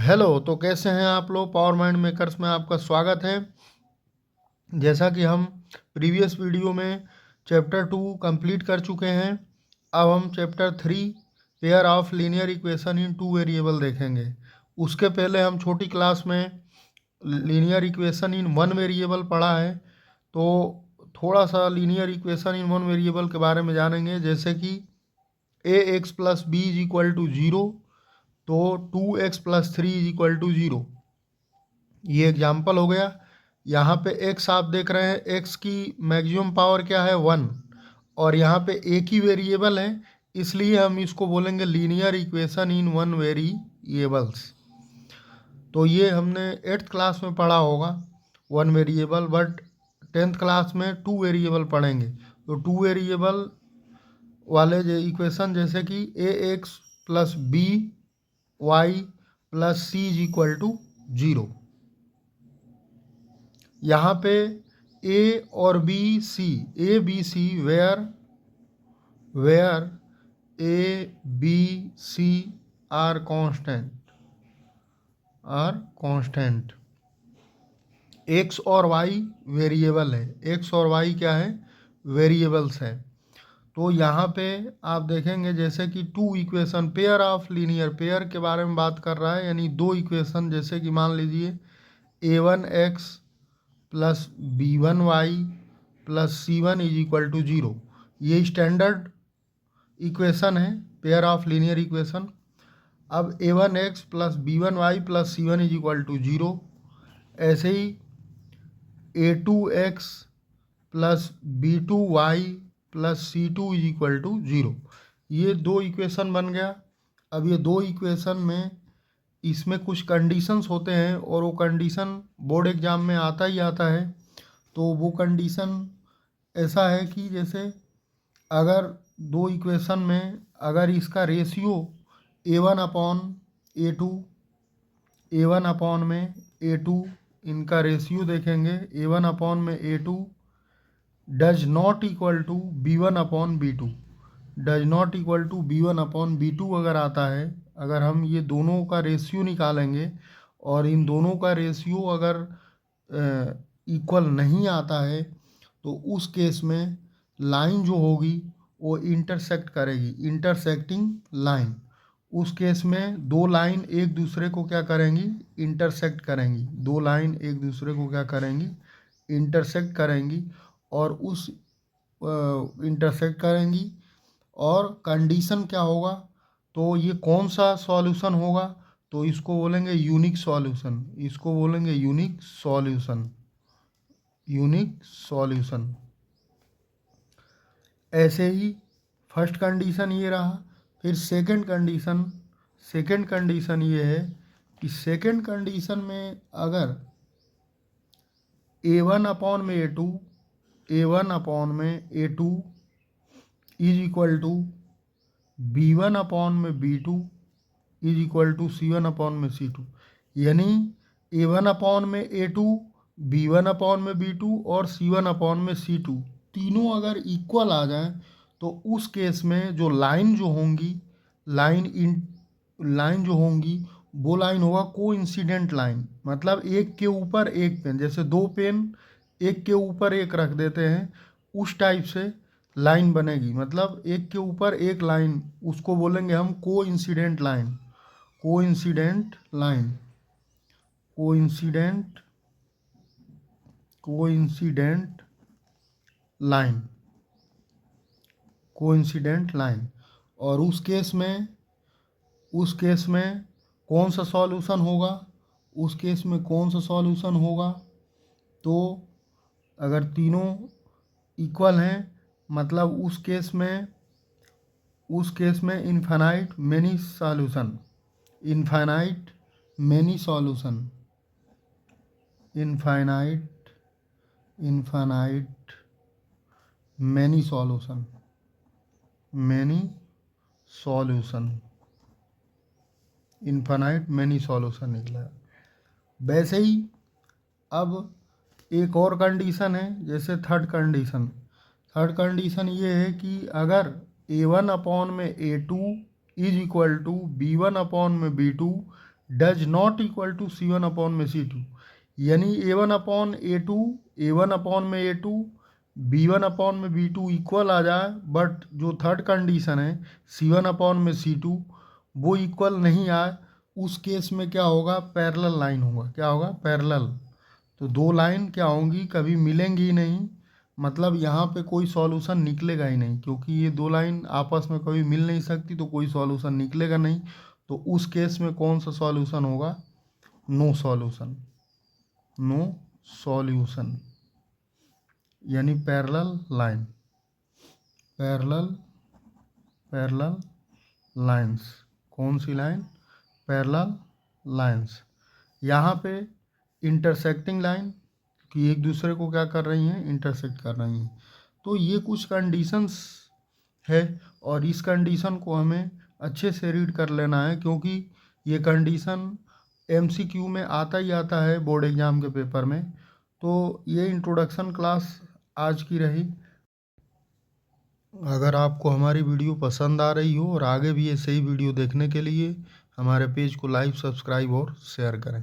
Hello. तो कैसे हैं आप लोग? पावर माइंड मेकर्स में आपका स्वागत है। जैसा कि हम प्रीवियस वीडियो में चैप्टर 2 कंप्लीट कर चुके हैं, अब हम chapter 3 pair of linear equation in two variable देखेंगे। उसके पहले हम छोटी क्लास में linear equation in one variable पढ़ा है, तो थोड़ा सा linear equation in one variable के बारे में जानेंगे। जैसे कि a x plus b is equal to zero, तो 2x+3 is equal to zero. ये एग्जाम्पल हो गया। यहाँ पे x आप देख रहे हैं, x की मैक्सिमम पावर क्या है? 1। और यहाँ पे एक ही वेरिएबल है, इसलिए हम इसको बोलेंगे linear equation in one variables. तो ये हमने 8th क्लास में पढ़ा होगा one variable, but 10th class में टू वेरिएबल पढ़ेंगे। तो टू वेरिएबल वाले जो इक्वेशन, जैसे कि a x plus b y plus c is equal to zero. यहाँ पे ए और b c, a b c where a b c are constant. X और वाई वेरिएबल है, एक्स और वाई क्या है? वेरिएबल्स है। तो यहाँ पे आप देखेंगे जैसे कि two equation, pair of linear, pair के बारे में बात कर रहा है, यानी दो इक्वेशन। जैसे कि मान लीजिए a1x plus b1y plus c1 is equal to zero. ये स्टैंडर्ड इक्वेशन है, पेयर ऑफ लीनियर इक्वेशन। अब a1x plus b1y plus c1 is equal to zero. ऐसे ही a2x plus b2y plus c2 is equal to zero. ये दो equation बन गया। अब ये दो इक्वेशन में इसमें कुछ कंडीशंस होते हैं, और वो कंडीशन बोर्ड एग्जाम में आता ही आता है। तो वो कंडीशन ऐसा है कि जैसे अगर दो इक्वेशन में अगर इसका रेशियो a1/a2, a1/a2, इनका रेशियो देखेंगे a1/a2 does not equal to b1/b2, does not equal to b1/b2 अगर आता है, अगर हम ये दोनों का रेशियो निकालेंगे और इन दोनों का रेशियो अगर इक्वल नहीं आता है, तो उस केस में लाइन जो होगी वो इंटरसेक्ट करेगी, इंटरसेक्टिंग लाइन। उस केस में दो लाइन एक दूसरे को क्या करेंगी? इंटरसेक्ट करेंगी। दो लाइन एक दूसरे को क्या करेंगी? इंटरसेक्ट करेंगी। और उस इंटरसेक्ट करेंगी, और कंडीशन क्या होगा? तो ये कौन सा सॉल्यूशन होगा? तो इसको बोलेंगे यूनिक सॉल्यूशन, इसको बोलेंगे यूनिक सॉल्यूशन, यूनिक सॉल्यूशन। ऐसे ही फर्स्ट कंडीशन ये रहा। फिर सेकंड कंडीशन ये है कि सेकंड कंडीशन में अगर a1/a2 is equal to b1/b2 is equal to c1/c2, यानी a1/a2, b1/b2 और c1/c2 तीनों अगर इक्वल आ जाए, तो उस केस में जो लाइन जो होंगी, लाइन जो होंगी वो लाइन होगा कोइंसिडेंट लाइन। मतलब एक के ऊपर एक पेन, जैसे दो पेन एक के ऊपर एक रख देते हैं, उस टाइप से लाइन बनेगी। मतलब एक के ऊपर एक लाइन, उसको बोलेंगे हम coincident line, coincident line, coincident coincident line, coincident line. और उस केस में कौन सा सॉल्यूशन होगा? उस केस में कौन सा सॉल्यूशन होगा? तो अगर तीनों इक्वल हैं, मतलब उस केस में infinite many solution, infinite many solution, infinite many solution, many solution, infinite many solution निकला। वैसे ही अब एक और कंडीशन है, जैसे थर्ड कंडीशन ये है कि अगर a1/a2 is equal to b1/b2 does not equal to C1 upon में C2, यानी A1 upon A2, A1 upon में A2, B1 अपॉन में B2 इक्वल आ जाए, बट जो थर्ड कंडीशन है C1 अपॉन में C2 वो इक्वल नहीं आए, उस केस में क्या होगा, पैरेलल लाइन होगा। क्या होगा, पैरेलल। तो दो लाइन क्या होंगी, कभी मिलेंगी ही नहीं, मतलब यहाँ पे कोई सॉल्यूशन निकलेगा ही नहीं, क्योंकि ये दो लाइन आपस में कभी मिल नहीं सकती, तो कोई सॉल्यूशन निकलेगा नहीं। तो उस केस में कौन सा सॉल्यूशन होगा, नो सॉल्यूशन, नो सॉल्यूशन, यानी parallel line, parallel, parallel lines. कौन सी लाइन, पैरेलल लाइंस। यहाँ पे इंटरसेक्टिंग लाइन, कि एक दूसरे को क्या कर रही हैं, इंटरसेक्ट कर रही हैं। तो ये कुछ कंडीशंस है, और इस कंडीशन को हमें अच्छे से रीड कर लेना है, क्योंकि ये कंडीशन MCQ में आता ही आता है बोर्ड एग्ज़ाम के पेपर में। तो ये इंट्रोडक्शन क्लास आज की रही। अगर आपको हमारी वीडियो पसंद आ रही हो और आगे भी ऐसे ही वीडियो देखने के लिए हमारे पेज को लाइक, सब्सक्राइब और शेयर करें।